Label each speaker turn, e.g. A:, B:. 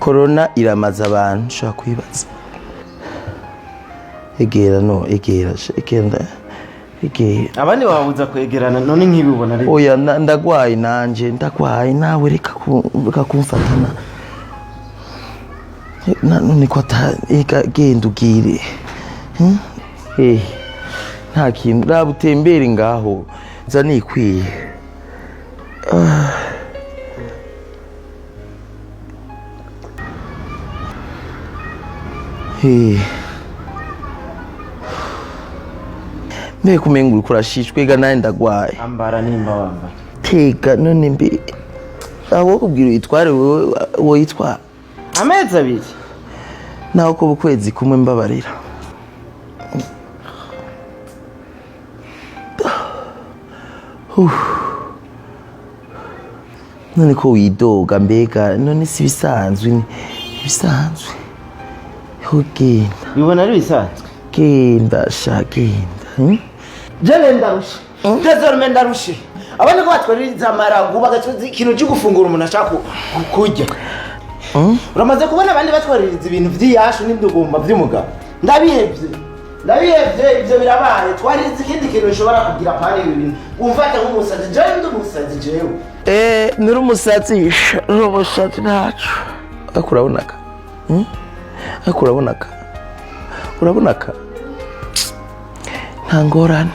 A: Corona iramaza abantu shaka kwibaza. Egera
B: abandi babuza kwegerana none nkibibona ari
A: oya ndagwaye nanje ndagwaye nawe reka kumfatana none ko genda ugire nta kintu rabutembere ngaho za nikwiye mbe kumenga uri kurashishwe ga naye ndagwaye
B: ambara nimba wamba
A: tega none mbe aho kubwira yitware wowe yitwa
B: amezi abiri
A: naho ko bukwezi kumwe mbabarira none ko widoga mbega none si bisanzwe hugenda
B: bibona ari bisanzwe
A: genda shagenda
B: jene ndarushe tezorme ndarushe abandi ko batwaririza maragu bagacuza ikintu cyo gufungura umuntu ashaka kurya uramaze kubona abandi batwaririza ibintu vy'iyashu n'indugumba vy'umugabo ndabihevye ibyo birabaye twaririza ikindi kintu ushobora kugira pari ibintu umfata nk'umusazi jewe ndi umusazi jewe
A: nuri umusazi nacu akurabonaka urabonaka nta ngorane